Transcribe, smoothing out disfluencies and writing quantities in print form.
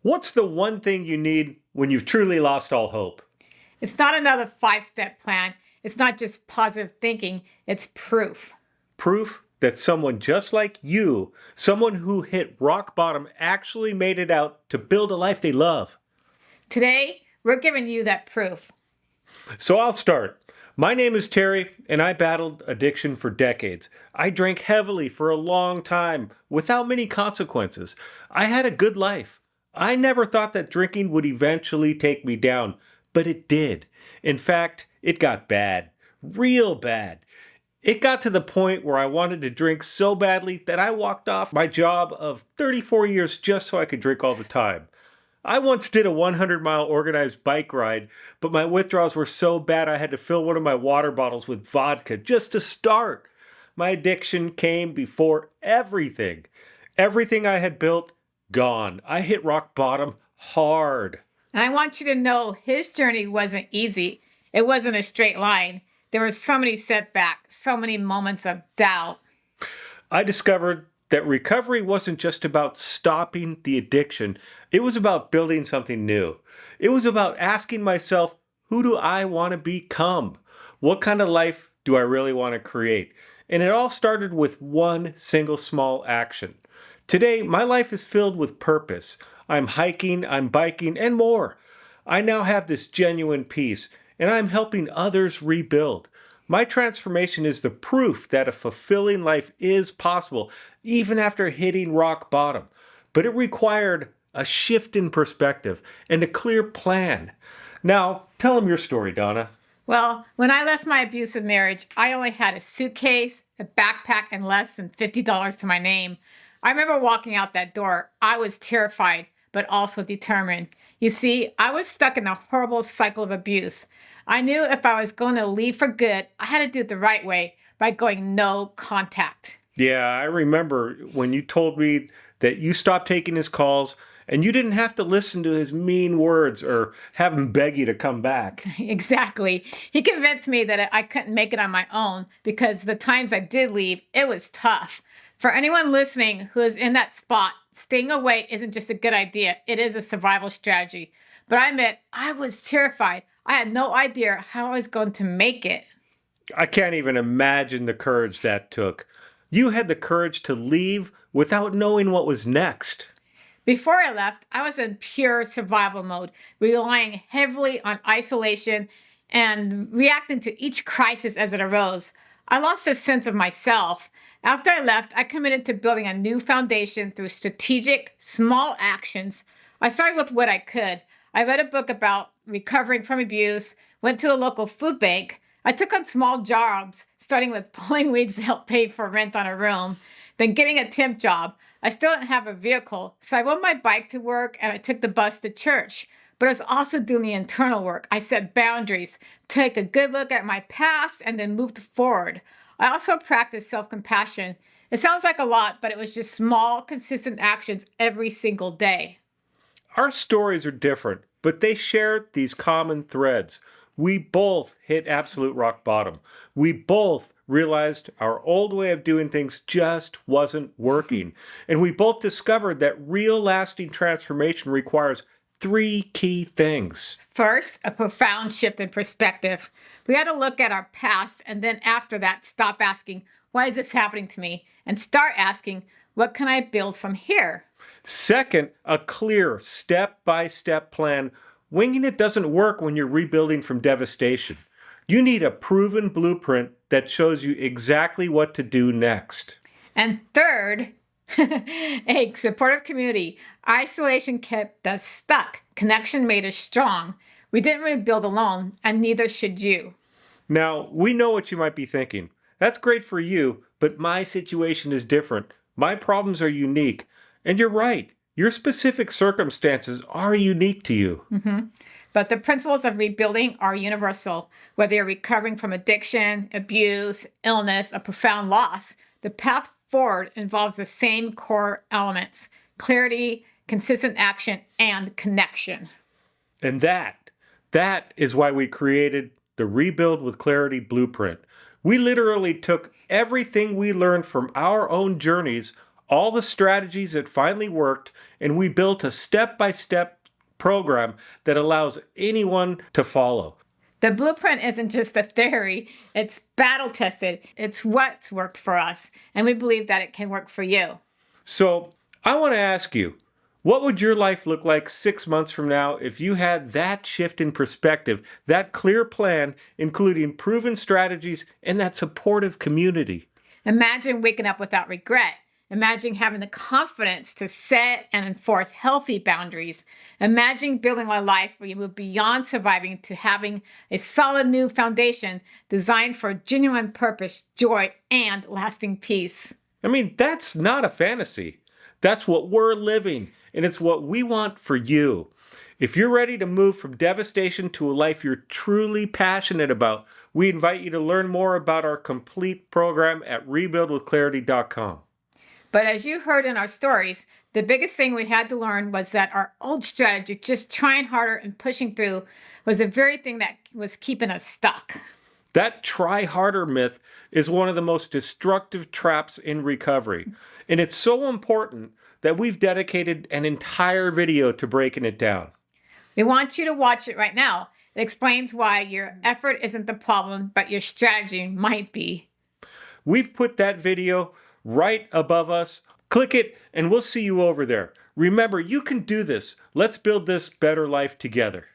What's the one thing you need when you've truly lost all hope? It's not another 5-step plan. It's not just positive thinking, it's proof. Proof that someone just like you, someone who hit rock bottom, actually made it out to build a life they love. Today, we're giving you that proof. So I'll start. My name is Terry, and I battled addiction for decades. I drank heavily for a long time without many consequences. I had a good life. I never thought that drinking would eventually take me down, but it did. In fact, it got bad. Real bad. It got to the point where I wanted to drink so badly that I walked off my job of 34 years just so I could drink all the time. I once did a 100-mile organized bike ride, but my withdrawals were so bad I had to fill one of my water bottles with vodka just to start. My addiction came before everything. Everything I had built, gone. I hit rock bottom hard. And I want you to know his journey wasn't easy. It wasn't a straight line. There were so many setbacks, so many moments of doubt. I discovered that recovery wasn't just about stopping the addiction. It was about building something new. It was about asking myself, who do I want to become? What kind of life do I really want to create? And it all started with one single small action. Today, my life is filled with purpose. I'm hiking, I'm biking, and more. I now have this genuine peace, and I'm helping others rebuild. My transformation is the proof that a fulfilling life is possible, even after hitting rock bottom. But it required a shift in perspective and a clear plan. Now, tell them your story, Donna. Well, when I left my abusive marriage, I only had a suitcase, a backpack, and less than $50 to my name. I remember walking out that door. I was terrified, but also determined. You see, I was stuck in a horrible cycle of abuse. I knew if I was going to leave for good, I had to do it the right way by going no contact. Yeah, I remember when you told me that you stopped taking his calls and you didn't have to listen to his mean words or have him beg you to come back. Exactly. He convinced me that I couldn't make it on my own because the times I did leave, it was tough. For anyone listening who is in that spot, staying away isn't just a good idea. It is a survival strategy. But I admit, I was terrified. I had no idea how I was going to make it. I can't even imagine the courage that took. You had the courage to leave without knowing what was next. Before I left, I was in pure survival mode, relying heavily on isolation and reacting to each crisis as it arose. I lost a sense of myself. After I left, I committed to building a new foundation through strategic, small actions. I started with what I could. I read a book about recovering from abuse, went to the local food bank. I took on small jobs, starting with pulling weeds to help pay for rent on a room, then getting a temp job. I still didn't have a vehicle, so I rode my bike to work and I took the bus to church. But I was also doing the internal work. I set boundaries, took a good look at my past, and then moved forward. I also practiced self-compassion. It sounds like a lot, but it was just small, consistent actions every single day. Our stories are different, but they share these common threads. We both hit absolute rock bottom. We both realized our old way of doing things just wasn't working. And we both discovered that real lasting transformation requires three key things. First, a profound shift in perspective. We had to look at our past and then after that, stop asking, why is this happening to me? And start asking, what can I build from here? Second, a clear step-by-step plan. Winging it doesn't work when you're rebuilding from devastation. You need a proven blueprint that shows you exactly what to do next. And third, a supportive community. Isolation kept us stuck. Connection made us strong. We didn't rebuild alone, and neither should you. Now, we know what you might be thinking. That's great for you, but my situation is different. My problems are unique. And you're right. Your specific circumstances are unique to you. But the principles of rebuilding are universal. Whether you're recovering from addiction, abuse, illness, a profound loss, the path forward involves the same core elements: clarity, consistent action, and connection. And that is why we created the Rebuild with Clarity Blueprint. We literally took everything we learned from our own journeys, all the strategies that finally worked, and we built a step-by-step program that allows anyone to follow. The blueprint isn't just a theory, it's battle tested. It's what's worked for us, and we believe that it can work for you. So I want to ask you, what would your life look like 6 months from now if you had that shift in perspective, that clear plan, including proven strategies and that supportive community? Imagine waking up without regret. Imagine having the confidence to set and enforce healthy boundaries. Imagine building a life where you move beyond surviving to having a solid new foundation designed for genuine purpose, joy, and lasting peace. I mean, that's not a fantasy. That's what we're living, and it's what we want for you. If you're ready to move from devastation to a life you're truly passionate about, we invite you to learn more about our complete program at rebuildwithclarity.com. But as you heard in our stories, the biggest thing we had to learn was that our old strategy, just trying harder and pushing through, was the very thing that was keeping us stuck. That try harder myth is one of the most destructive traps in recovery. And it's so important that we've dedicated an entire video to breaking it down. We want you to watch it right now. It explains why your effort isn't the problem, but your strategy might be. We've put that video right above us. Click it and we'll see you over there. Remember, you can do this. Let's build this better life together.